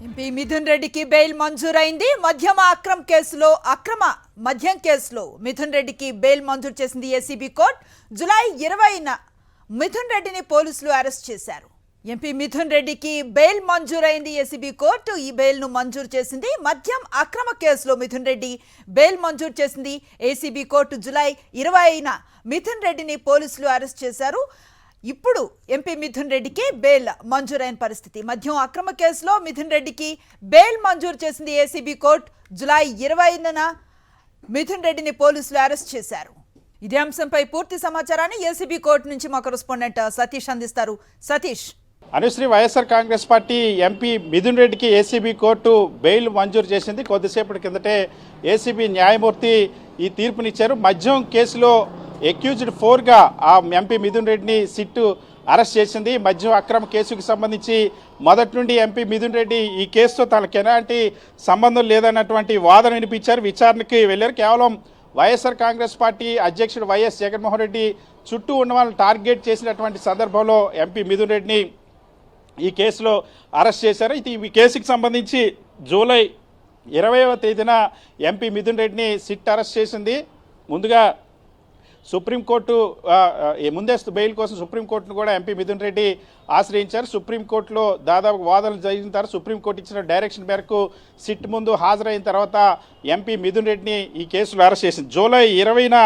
MP Mithun రెడ్డికి bail మంజూరైంది. అక్రమ మద్యం కేసులో మిథున్ రెడ్డికి బెయిల్ మంజూరు చేసింది ఏసీబీ కోర్టు. జూలై 20న మిథున్ రెడ్డిని పోలీసులు అరెస్ట్ చేశారు. ఎంపీ మిథున్ రెడ్డికి బెయిల్ మంజూరైంది. ఏసీబీ కోర్టు ఈ బెయిల్ను మంజూరు చేసింది. మద్యం అక్రమ కేసులో మిథున్ రెడ్డి బెయిల్ మంజూరు చేసింది ఏసీబీ కోర్టు. జూలై 20న మిథున్ రెడ్డిని పోలీసులు అరెస్ట్ చేశారు. ఇప్పుడు ఎంపీ మిథున్ రెడ్డికి బెయిల్ మంజూరైన పరిస్థితి. మద్యం అక్రమ కేసులో మిథున్ రెడ్డికి బెయిల్ మంజూరు చేసింది ఏసీబీ కోర్టు. జూలై 20న మిథున్ రెడ్డిని పోలీసులు అరెస్ట్ చేశారు. ఇదే అంశంపై పూర్తి సమాచారాన్ని ఏసీబీ కోర్టు నుంచి మా కరెస్పాండెంట్ సతీష్ అందిస్తారు. సతీష్, అనుశ్రీ, వైఎస్ఆర్ కాంగ్రెస్ పార్టీ ఎంపీ మిథున్ రెడ్డికి ఏసీబీ కోర్టు బెయిల్ మంజూరు చేసింది. కొద్దిసేపటి కిందటే ఏసీబీ న్యాయమూర్తి ఈ తీర్పునిచ్చారు. మద్యం కేసులో అక్యూజ్డ్ 4గా ఆ ఎంపీ మిథున్ రెడ్డిని సిట్టు అరెస్ట్ చేసింది. మద్యం అక్రమ కేసుకు సంబంధించి మొదటి నుండి ఎంపీ మిథున్ రెడ్డి ఈ కేసుతో తనకు ఎలాంటి సంబంధం లేదన్నటువంటి వాదన వినిపించారు. విచారణకి వెళ్ళారు. కేవలం వైఎస్ఆర్ కాంగ్రెస్ పార్టీ అధ్యక్షుడు వైఎస్ జగన్మోహన్ రెడ్డి చుట్టూ ఉన్న వాళ్ళని టార్గెట్ చేసినటువంటి సందర్భంలో ఎంపీ మిథున్ రెడ్డిని ఈ కేసులో అరెస్ట్ చేశారు. ఈ కేసుకి సంబంధించి జూలై 20వ తేదీన ఎంపీ మిథున్ రెడ్డిని సిట్ అరెస్ట్ చేసింది. ముందుగా సుప్రీంకోర్టు ముందస్తు బెయిల్ కోసం సుప్రీంకోర్టును కూడా ఎంపీ మిథున్ రెడ్డి ఆశ్రయించారు. సుప్రీంకోర్టులో దాదాపు వాదనలు జరిగిన తర్వాత సుప్రీంకోర్టు ఇచ్చిన డైరెక్షన్ మేరకు సిట్ ముందు హాజరైన తర్వాత ఎంపీ మిథున్ రెడ్డిని ఈ కేసులో అరెస్ట్ చేసింది. జూలై 20న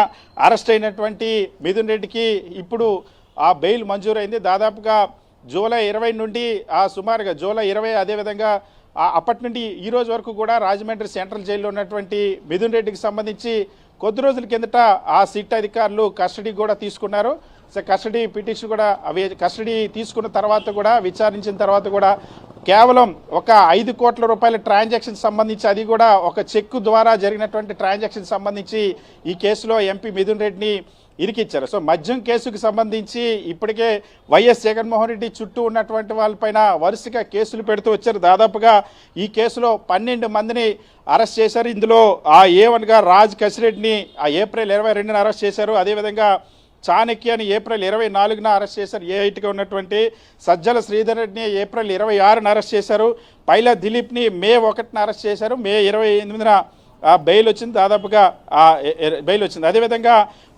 అరెస్ట్ అయినటువంటి మిథున్ రెడ్డికి ఇప్పుడు ఆ బెయిల్ మంజూరైంది. దాదాపుగా జూలై 20 నుండి సుమారుగా జూలై 20 అదేవిధంగా అప్పటి నుండి ఈ రోజు వరకు కూడా రాజమండ్రి సెంట్రల్ జైల్లో ఉన్నటువంటి మిథున్ రెడ్డికి సంబంధించి కొద్ది రోజుల కిందట ఆ సిట్ అధికారులు కస్టడీ కూడా తీసుకున్నారు. కస్టడీ పిటిషన్ కూడా కస్టడీ తీసుకున్న తర్వాత కూడా విచారించిన తర్వాత కూడా కేవలం ఒక 5 కోట్ల రూపాయల ట్రాన్సాక్షన్ సంబంధించి, అది కూడా ఒక చెక్కు ద్వారా జరిగినటువంటి ట్రాన్సాక్షన్ సంబంధించి ఈ కేసులో ఎంపీ మిథున్ రెడ్డిని ఇరికిచ్చారు. సో మద్యం కేసుకు సంబంధించి ఇప్పటికే వైఎస్ జగన్మోహన్ రెడ్డి చుట్టూ ఉన్నటువంటి వాళ్ళపైన వరుసగా కేసులు పెడుతూ వచ్చారు. దాదాపుగా ఈ కేసులో 12 మందిని అరెస్ట్ చేశారు. ఇందులో A1గా రాజ్ కసిరెడ్డిని ఏప్రిల్ 22న అరెస్ట్ చేశారు. అదేవిధంగా చాణక్యని ఏప్రిల్ 24న అరెస్ట్ చేశారు. A8గా ఉన్నటువంటి సజ్జల శ్రీధర్ రెడ్డిని ఏప్రిల్ 26న అరెస్ట్ చేశారు. పైలా దిలీప్ని మే 1న అరెస్ట్ చేశారు. మే 28న బెయిల్ వచ్చింది. దాదాపుగా బెయిల్ వచ్చింది. అదేవిధంగా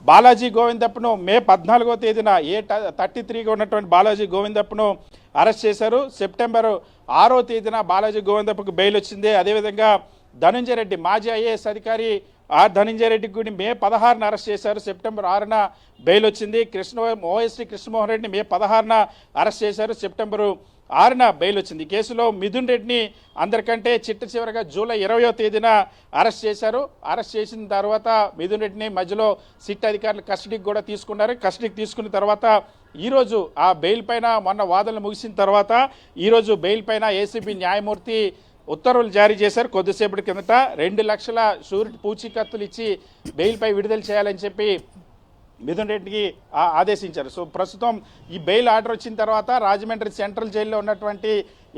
బాలాజీ గోవిందప్పను మే 14వ తేదీన A33గా ఉన్నటువంటి బాలాజీ గోవిందప్పను అరెస్ట్ చేశారు. సెప్టెంబర్ 6వ తేదీన బాలాజీ గోవిందప్పకు బెయిల్ వచ్చింది. అదేవిధంగా ధనంజయ రెడ్డి మాజీ ఐఏఎస్ అధికారి ధనంజయ రెడ్డికి కూడా మే 16న అరెస్ట్ చేశారు. సెప్టెంబర్ 6న బెయిల్ వచ్చింది. ఓఎస్టీ కృష్ణమోహన్ రెడ్డిని మే 16న అరెస్ట్ చేశారు. సెప్టెంబర్ 6న బెయిల్ వచ్చింది. ఈ కేసులో మిథున్ రెడ్డిని అందరికంటే చివరగా జూలై 20వ తేదీన అరెస్ట్ చేశారు. అరెస్ట్ చేసిన తర్వాత మిథున్ రెడ్డిని మధ్యలో సిట్ అధికారులు కస్టడీకి కూడా తీసుకున్నారు. కస్టడీకి తీసుకున్న తర్వాత ఈరోజు ఆ బెయిల్ పైన మొన్న వాదనలు ముగిసిన తర్వాత ఈరోజు బెయిల్ పైన ఏసీబీ న్యాయమూర్తి ఉత్తర్వులు జారీ చేశారు. కొద్దిసేపటి కిందట 2 లక్షల షూరిటీ పూచీకత్తులు ఇచ్చి బెయిల్పై విడుదల చేయాలని చెప్పి మిథున్ రెడ్డికి ఆదేశించారు. సో ప్రస్తుతం ఈ బెయిల్ ఆర్డర్ వచ్చిన తర్వాత రాజమండ్రి సెంట్రల్ జైల్లో ఉన్నటువంటి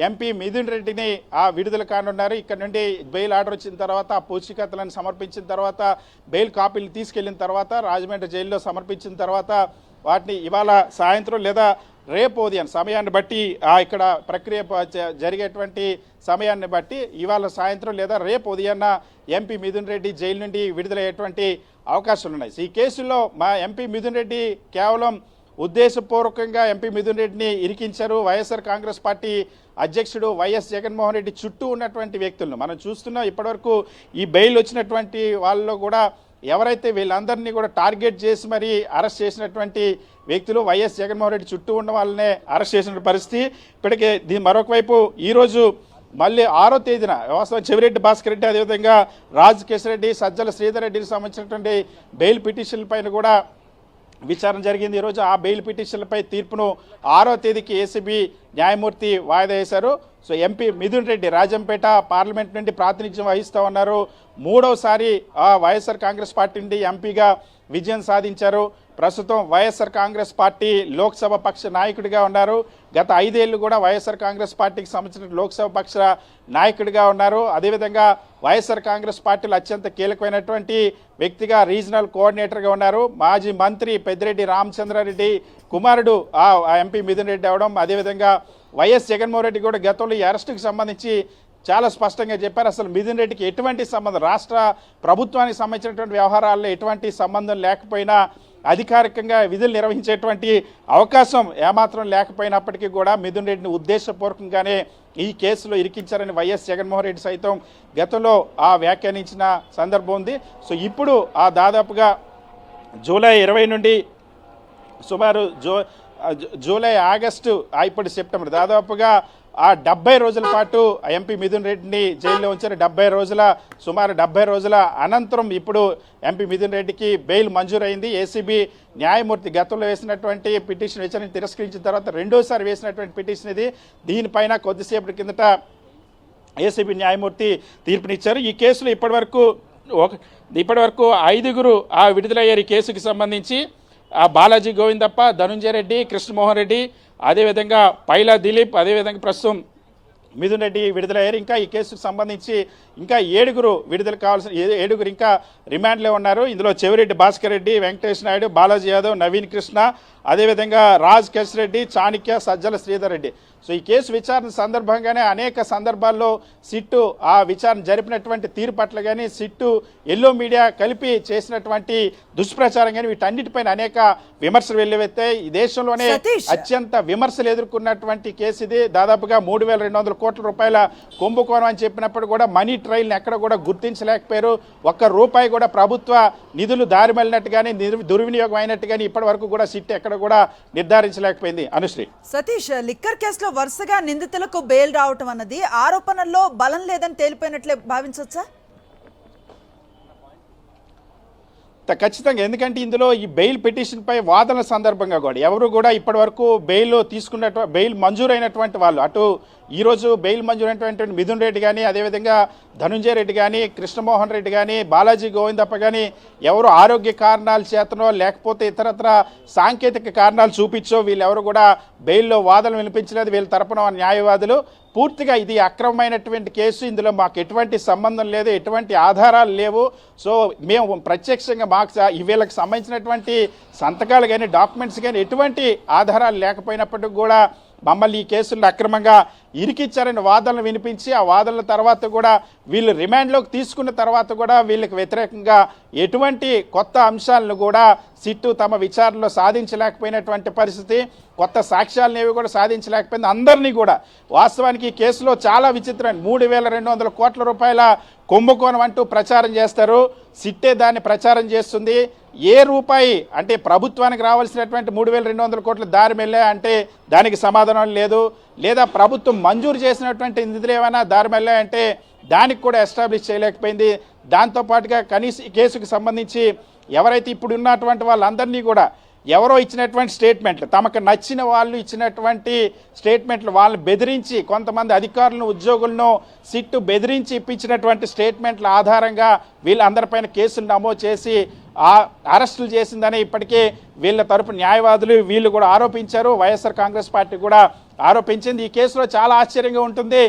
ఎంపీ మిథున్ రెడ్డిని విడుదల కానున్నారు. ఇక్కడ నుండి బెయిల్ ఆర్డర్ వచ్చిన తర్వాత ఆ పూచీకత్తులను సమర్పించిన తర్వాత బెయిల్ కాపీలు తీసుకెళ్లిన తర్వాత రాజమండ్రి జైల్లో సమర్పించిన తర్వాత వాటిని ఇవాళ సాయంత్రం లేదా రేపు ఉదయం సమయాన్ని బట్టి ఇక్కడ ప్రక్రియ జరిగేటువంటి సమయాన్ని బట్టి ఇవాళ సాయంత్రం లేదా రేపు ఉదయాన్న ఎంపీ మిథున్ రెడ్డి జైలు నుండి విడుదలయ్యేటువంటి అవకాశాలు ఉన్నాయి. ఈ కేసులో మా ఎంపీ మిథున్ రెడ్డి కేవలం ఉద్దేశపూర్వకంగా ఎంపీ మిథున్ రెడ్డిని ఇరికించారు. వైఎస్ఆర్ కాంగ్రెస్ పార్టీ అధ్యక్షుడు వైఎస్ జగన్మోహన్ రెడ్డి చుట్టూ ఉన్నటువంటి వ్యక్తులను మనం చూస్తున్నాం. ఇప్పటివరకు ఈ బెయిల్ వచ్చినటువంటి వాళ్ళలో కూడా ఎవరైతే వీళ్ళందరినీ కూడా టార్గెట్ చేసి మరి అరెస్ట్ చేసినటువంటి వ్యక్తులు వైఎస్ జగన్మోహన్ రెడ్డి చుట్టూ ఉన్న వాళ్ళనే అరెస్ట్ చేసిన పరిస్థితి. ఇప్పటికే మరొక వైపు ఈరోజు మళ్ళీ 6వ తేదీన వాస్తవం చెవిరెడ్డి భాస్కర్ రెడ్డి అదేవిధంగా రాజ్ కిషరెడ్డి సజ్జల శ్రీధర్ రెడ్డికి సంబంధించినటువంటి బెయిల్ పిటిషన్ల పైన కూడా విచారణ జరిగింది. ఈరోజు ఆ బెయిల్ పిటిషన్లపై తీర్పును 6వ తేదీకి ఏసీబీ న్యాయమూర్తి వాయిదా వేశారు. So MP Mithun Reddy Rajampet parliament నుండి ప్రాతినిధ్యం వహిస్తూ ఉన్నారు. 3వసారి వైఎస్ఆర్ కాంగ్రెస్ పార్టీ నుండి ఎంపీగా విజయం సాధించారు. ప్రస్తుతం వైఎస్ఆర్ కాంగ్రెస్ పార్టీ లోక్సభ పక్ష నాయకుడిగా ఉన్నారు. గత 5 ఏళ్ళు కూడా వైఎస్ఆర్ కాంగ్రెస్ పార్టీకి సంబంధించిన లోక్సభ పక్ష నాయకుడిగా ఉన్నారు. అదేవిధంగా వైఎస్ఆర్ కాంగ్రెస్ పార్టీలో అత్యంత కీలకమైనటువంటి వ్యక్తిగా రీజనల్ కోఆర్డినేటర్గా ఉన్నారు. మాజీ మంత్రి పెద్దిరెడ్డి రామచంద్రారెడ్డి కుమారుడు ఎంపీ మిథున్ రెడ్డి అవడం, అదేవిధంగా వైఎస్ జగన్మోహన్ రెడ్డి కూడా గతంలో ఈ అరెస్టుకు సంబంధించి చాలా స్పష్టంగా చెప్పారు. అసలు మిథున్ రెడ్డికి ఎటువంటి సంబంధం, రాష్ట్ర ప్రభుత్వానికి సంబంధించినటువంటి వ్యవహారాల్లో ఎటువంటి సంబంధం లేకపోయినా, అధికారికంగా విధులు నిర్వహించేటువంటి అవకాశం ఏమాత్రం లేకపోయినప్పటికీ కూడా మిథున్ రెడ్డిని ఉద్దేశపూర్వకంగానే ఈ కేసులో ఇరికించారని వైఎస్ జగన్మోహన్ రెడ్డి సైతం గతంలో వ్యాఖ్యానించిన సందర్భం ఉంది. సో ఇప్పుడు దాదాపుగా జూలై 20 నుండి సుమారు జూలై, ఆగస్టు, ఇప్పుడు సెప్టెంబర్, దాదాపుగా 70 రోజుల పాటు ఎంపీ మిథున్ రెడ్డిని జైల్లో ఉంచారు. సుమారు 70 రోజుల అనంతరం ఇప్పుడు ఎంపీ మిథున్ రెడ్డికి బెయిల్ మంజూరైంది. ఏసీబీ న్యాయమూర్తి గతంలో వేసినటువంటి పిటిషన్ విచారణ తిరస్కరించిన తర్వాత రెండోసారి వేసినటువంటి పిటిషన్ ఇది. దీనిపైన కొద్దిసేపటి కిందట ఏసీబీ న్యాయమూర్తి తీర్పునిచ్చారు. ఈ కేసులో ఇప్పటివరకు 5గురు విడుదలయ్యారు. ఈ కేసుకి సంబంధించి బాలాజీ గోవిందప్ప, ధనుంజయ రెడ్డి, కృష్ణమోహన్ రెడ్డి, అదేవిధంగా పైలా దిలీప్, అదేవిధంగా ప్రస్తుతం మిథున్ రెడ్డి విడుదలయ్యారు. ఇంకా ఈ కేసుకు సంబంధించి ఇంకా 7గురు విడుదల కావాల్సిన 7గురు ఇంకా రిమాండ్లో ఉన్నారు. ఇందులో చెవిరెడ్డి భాస్కర్ రెడ్డి, వెంకటేష్ నాయుడు, బాలాజీ యాదవ్, నవీన్ కృష్ణ, అదేవిధంగా రాజ్ కేశ్ రెడ్డి, చాణక్య, సజ్జల శ్రీధర్ రెడ్డి. సో ఈ కేసు విచారణ సందర్భంగానే అనేక సందర్భాల్లో సిట్టు విచారణ జరిపినటువంటి తీరు పట్ల కానీ, సిట్టు ఎల్లో మీడియా కలిపి చేసినటువంటి దుష్ప్రచారం కానీ, వీటన్నిటిపైన అనేక విమర్శలు వెల్లువెత్తాయి. ఈ దేశంలోనే అత్యంత విమర్శలు ఎదుర్కొన్నటువంటి కేసు ఇది. దాదాపుగా 3,200 కోట్ల రూపాయల కుంభకోణం అని చెప్పినప్పుడు కూడా మనీ ట్రయల్ని ఎక్కడ కూడా గుర్తించలేకపోయారు. ₹1 కూడా ప్రభుత్వ నిధులు దారి మళ్ళినట్టు కానీ, దుర్వినియోగం అయినట్టు కానీ ఇప్పటి వరకు కూడా సిట్ ఎక్కడ కూడా నిర్ధారించలేకపోయింది. అనుశ్రీ, సతీష్, లిక్కర్ కేసులో వరుసగా నిందితులకు బెయిల్ రావటం అన్నది ఆరోపణల్లో బలం లేదని తేలిపోయినట్లే భావించవచ్చా? ఖచ్చితంగా. ఎందుకంటే ఇందులో ఈ బెయిల్ పిటిషన్పై వాదనల సందర్భంగా కూడా ఎవరు కూడా ఇప్పటి వరకు బెయిల్ మంజూరైనటువంటి వాళ్ళు, అటు ఈరోజు బెయిల్ మంజూరైనటువంటి మిథున్ రెడ్డి కానీ, అదేవిధంగా ధనుంజయ రెడ్డి కానీ, కృష్ణమోహన్ రెడ్డి కానీ, బాలాజీ గోవిందప్ప కానీ ఎవరు ఆరోగ్య కారణాల చేతనో లేకపోతే ఇతరత్ర సాంకేతిక కారణాలు చూపించో వీళ్ళెవరు కూడా బెయిల్లో వాదనలు వినిపించలేదు. వీళ్ళ తరపున న్యాయవాదులు పూర్తిగా ఇది అక్రమమైనటువంటి కేసు, ఇందులో మాకు ఎటువంటి సంబంధం లేదు, ఎటువంటి ఆధారాలు లేవు, సో మేము ప్రత్యక్షంగా మాకు వీళ్ళకి సంబంధించినటువంటి సంతకాలు కానీ, డాక్యుమెంట్స్ కానీ ఎటువంటి ఆధారాలు లేకపోయినప్పటికీ కూడా మమ్మల్ని ఈ కేసుల్లో అక్రమంగా ఇరికిచ్చారని వాదనలు వినిపించి, ఆ వాదనల తర్వాత కూడా వీళ్ళు రిమాండ్లోకి తీసుకున్న తర్వాత కూడా వీళ్ళకి వ్యతిరేకంగా ఎటువంటి కొత్త అంశాలను కూడా సిట్టు తమ విచారణలో సాధించలేకపోయినటువంటి పరిస్థితి, కొత్త సాక్ష్యాలనేవి కూడా సాధించలేకపోయింది. అందరినీ కూడా వాస్తవానికి ఈ కేసులో చాలా విచిత్రమైన 3,200 కోట్ల రూపాయల కుంభకోణం అంటూ ప్రచారం చేస్తారు. సిట్టే దాన్ని ప్రచారం చేస్తుంది. ఏ రూపాయి అంటే ప్రభుత్వానికి రావాల్సినటువంటి 3,200 కోట్ల దారి మెల్లే అంటే దానికి సమాధానం లేదు. లేదా ప్రభుత్వం మంజూరు చేసినటువంటి నిధులు ఏమైనా దారి మెల్లే అంటే దానికి కూడా ఎస్టాబ్లిష్ చేయలేకపోయింది. దాంతోపాటుగా కనీస కేసుకు సంబంధించి ఎవరైతే ఇప్పుడు ఉన్నటువంటి వాళ్ళందరినీ కూడా ఎవరో ఇచ్చినటువంటి స్టేట్మెంట్లు, తమకు నచ్చిన వాళ్ళు ఇచ్చినటువంటి స్టేట్మెంట్లు, వాళ్ళని బెదిరించి కొంతమంది అధికారులను, ఉద్యోగులను సిట్టు బెదిరించి ఇప్పించినటువంటి స్టేట్మెంట్ల ఆధారంగా వీళ్ళందరిపైన కేసులు నమోదు చేసి అరెస్టులు చేసిందని ఇప్పటికే వీళ్ళ తరపు న్యాయవాదులు వీళ్ళు కూడా ఆరోపించారు. వైఎస్ఆర్ కాంగ్రెస్ పార్టీ కూడా ఆరోపించింది. ఈ కేసులో చాలా ఆశ్చర్యంగా ఉంటుంది.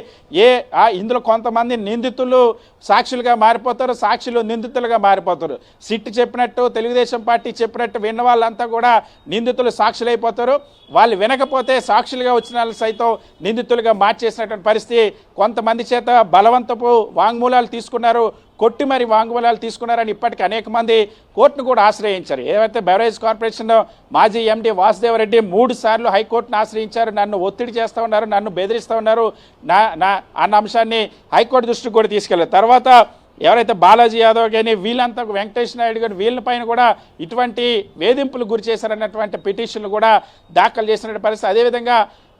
ఇందులో కొంతమంది నిందితులు సాక్షులుగా మారిపోతారు, సాక్షులు నిందితులుగా మారిపోతారు. సిట్ చెప్పినట్టు, తెలుగుదేశం పార్టీ చెప్పినట్టు విన్న వాళ్ళంతా కూడా నిందితులు సాక్షులైపోతారు. వాళ్ళు వినకపోతే సాక్షులుగా వచ్చిన వాళ్ళు సైతం నిందితులుగా మార్చేసినటువంటి పరిస్థితి. కొంతమంది చేత బలవంతపు వాంగ్మూలాలు తీసుకున్నారు, కొట్టి మరి వాంగ్మూలాలు తీసుకున్నారని ఇప్పటికీ అనేక మంది కోర్టును కూడా ఆశ్రయించారు. ఏవైతే బెవరేజ్ కార్పొరేషన్ మాజీ ఎండి వాసుదేవరెడ్డి 3 సార్లు హైకోర్టును ఆశ్రయించారు. నన్ను ఒత్తిడి చేస్తూ ఉన్నారు, నన్ను బెదిరిస్తూ ఉన్నారు అన్న అంశాన్ని హైకోర్టు దృష్టికి కూడా తీసుకెళ్లారు. తర్వాత ఎవరైతే బాలాజీ యాదవ్ కానీ, వీళ్ళంతా వెంకటేష్ నాయుడు కానీ, వీళ్ళపైన కూడా ఇటువంటి వేధింపులు గురి చేశారన్నటువంటి పిటిషన్లు కూడా దాఖలు చేసినటువంటి పరిస్థితి. అదేవిధంగా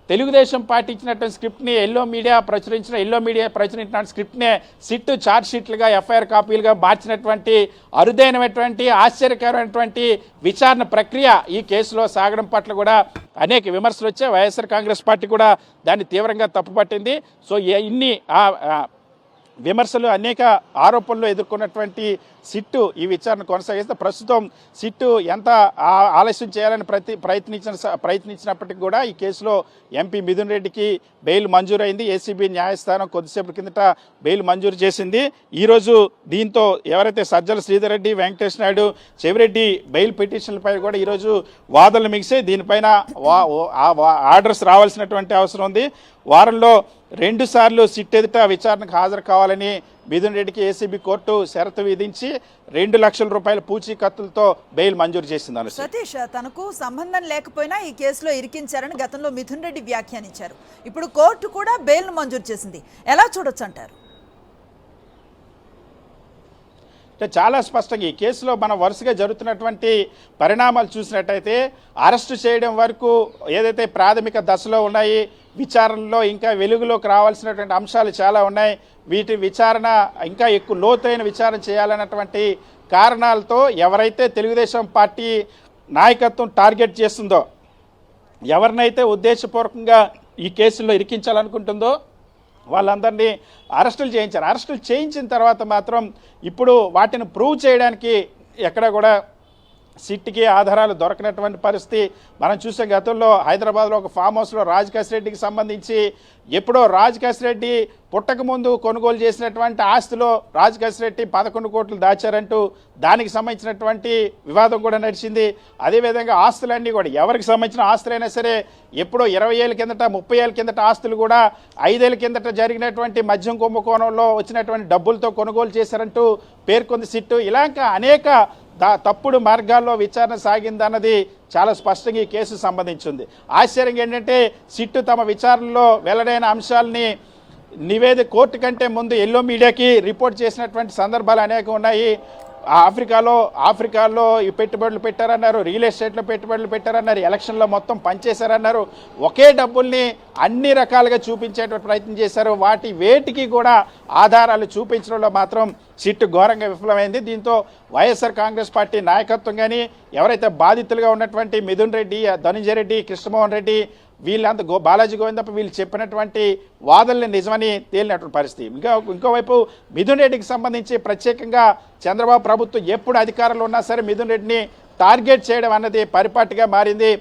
తెలుగుదేశం పార్టీ ఇచ్చినటువంటి స్క్రిప్ట్ని ఎల్లో మీడియా ప్రచురించిన స్క్రిప్ట్నే సిట్టు ఛార్జ్ షీట్లుగా, ఎఫ్ఐఆర్ కాపీలుగా మార్చినటువంటి అరుదైనటువంటి ఆశ్చర్యకరమైనటువంటి విచారణ ప్రక్రియ ఈ కేసులో సాగడం పట్ల కూడా అనేక విమర్శలు వచ్చాయి. వైఎస్ఆర్ కాంగ్రెస్ పార్టీ కూడా దాన్ని తీవ్రంగా తప్పుపట్టింది. సో ఇన్ని విమర్శలు, అనేక ఆరోపణలు ఎదుర్కొన్నటువంటి సిట్టు ఈ విచారణ కొనసాగిస్తే ప్రస్తుతం సిట్టు ఎంత ఆలస్యం చేయాలని ప్రయత్నించినప్పటికీ కూడా ఈ కేసులో ఎంపీ మిథున్ రెడ్డికి బెయిల్ మంజూరైంది. ఏసీబీ న్యాయస్థానం కొద్దిసేపటి కిందట బెయిల్ మంజూరు చేసింది. ఈరోజు దీంతో ఎవరైతే సజ్జల శ్రీధర్ రెడ్డి, వెంకటేష్ నాయుడు, చెవిరెడ్డి బెయిల్ పిటిషన్లపై కూడా ఈరోజు వాదనలు మిగిసే దీనిపైన ఆర్డర్స్ రావాల్సినటువంటి అవసరం ఉంది. వారంలో 2 సార్లు సిట్ ఎదుట విచారణకు హాజరు కావాలని మిథున్ రెడ్డికి ఏసీబీ కోర్టు షరతు విధించి 2 లక్షల రూపాయల పూచీకత్తులతో బెయిల్ మంజూరు చేసింది. సతీష్, తనకు సంబంధం లేకపోయినా ఈ కేసులో ఇరికించారని గతంలో మిథున్ రెడ్డి వ్యాఖ్యానించారు. ఇప్పుడు కోర్టు కూడా బెయిల్ మంజూరు చేసింది. ఎలా చూడొచ్చు అంటారు? అంటే చాలా స్పష్టంగా ఈ కేసులో మనం వరుసగా జరుగుతున్నటువంటి పరిణామాలు చూసినట్టయితే అరెస్టు చేయడం వరకు ఏదైతే ప్రాథమిక దశలో ఉన్నాయి, విచారణలో ఇంకా వెలుగులోకి రావాల్సినటువంటి అంశాలు చాలా ఉన్నాయి. వీటి విచారణ ఇంకా ఎక్కువ లోతైన విచారణ చేయాలన్నటువంటి కారణాలతో ఎవరైతే తెలుగుదేశం పార్టీ నాయకత్వం టార్గెట్ చేస్తుందో, ఎవరినైతే ఉద్దేశపూర్వకంగా ఈ కేసులో ఇరికించాలనుకుంటుందో వాళ్ళందరినీ అరెస్టులు చేయించారు. అరెస్టులు చేయించిన తర్వాత మాత్రం ఇప్పుడు వాటిని ప్రూవ్ చేయడానికి ఎక్కడ కూడా సిట్కి ఆధారాలు దొరకనటువంటి పరిస్థితి మనం చూసే. గతంలో హైదరాబాద్లో ఒక ఫామ్ హౌస్లో రాజకేశ్ రెడ్డికి సంబంధించి ఎప్పుడో రాజకేశ్ రెడ్డి పుట్టకముందు కొనుగోలు చేసినటువంటి ఆస్తిలో రాజకేశ్ రెడ్డి 11 కోట్లు దాచారంటూ దానికి సంబంధించినటువంటి వివాదం కూడా నడిచింది. అదేవిధంగా ఆస్తులన్నీ కూడా ఎవరికి సంబంధించిన ఆస్తులైనా సరే ఎప్పుడో 20 ఏళ్ళ కిందట 30 ఏళ్ళ కిందట ఆస్తులు కూడా 5 ఏళ్ళ కిందట జరిగినటువంటి మద్యం కుంభకోణంలో వచ్చినటువంటి డబ్బులతో కొనుగోలు చేశారంటూ పేర్కొంది సిట్టు. ఇలా అనేక తప్పుడు మార్గాల్లో విచారణ సాగిందన్నది చాలా స్పష్టంగా ఈ కేసు సంబంధించింది. ఆశ్చర్యంగా ఏంటంటే సిట్టు తమ విచారణలో వెల్లడైన అంశాలని కోర్టు కంటే ముందు ఎల్లో మీడియాకి రిపోర్ట్ చేసినటువంటి సందర్భాలు అనేకం ఉన్నాయి. ఆఫ్రికాలో ఈ పెట్టుబడులు పెట్టారన్నారు, రియల్ ఎస్టేట్లో పెట్టుబడులు పెట్టారన్నారు, ఎలక్షన్లో మొత్తం పనిచేశారన్నారు. ఒకే డబ్బుల్ని అన్ని రకాలుగా చూపించేటువంటి ప్రయత్నం చేశారు. వేటికి కూడా ఆధారాలు చూపించడంలో మాత్రం సిట్టు ఘోరంగా విఫలమైంది. దీంతో వైఎస్ఆర్ కాంగ్రెస్ పార్టీ నాయకత్వం కానీ ఎవరైతే బాధితులుగా ఉన్నటువంటి మిథున్ రెడ్డి, ధనంజయ రెడ్డి, కృష్ణమోహన్ రెడ్డి వీళ్ళంతా బాలాజీ గోవింద్ తప్ప వీళ్ళు చెప్పినటువంటి వాదనలు నిజమని తేలినటువంటి పరిస్థితి. ఇంకోవైపు మిథున్ రెడ్డికి సంబంధించి ప్రత్యేకంగా చంద్రబాబు ప్రభుత్వం ఎప్పుడు అధికారంలో ఉన్నా సరే మిథున్ రెడ్డిని టార్గెట్ చేయడం అన్నది పరిపాటిగా మారింది.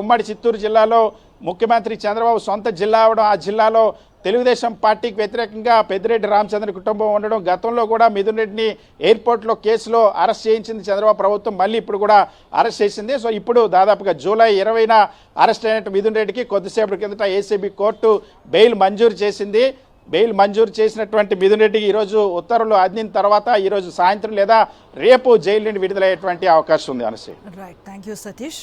ఉమ్మడి చిత్తూరు జిల్లాలో ముఖ్యమంత్రి చంద్రబాబు సొంత జిల్లా అవడం, ఆ జిల్లాలో తెలుగుదేశం పార్టీకి వ్యతిరేకంగా పెద్దిరెడ్డి రామచంద్ర కుటుంబం ఉండడం, గతంలో కూడా మిథున్ రెడ్డిని ఎయిర్పోర్ట్లో కేసులో అరెస్ట్ చేయించింది చంద్రబాబు ప్రభుత్వం, మళ్ళీ ఇప్పుడు కూడా అరెస్ట్ చేసింది. సో ఇప్పుడు దాదాపుగా జూలై 20న అరెస్ట్ అయినట్టు మిథున్ రెడ్డికి కొద్దిసేపటి కిందట ఏసీబీ కోర్టు బెయిల్ మంజూరు చేసింది. బెయిల్ మంజూరు చేసినటువంటి మిథున్ రెడ్డికి ఈరోజు ఉత్తర్వులు అందిన తర్వాత ఈరోజు సాయంత్రం లేదా రేపు జైలు నుండి విడుదలయ్యేటువంటి అవకాశం ఉంది. Right, thank you Satish.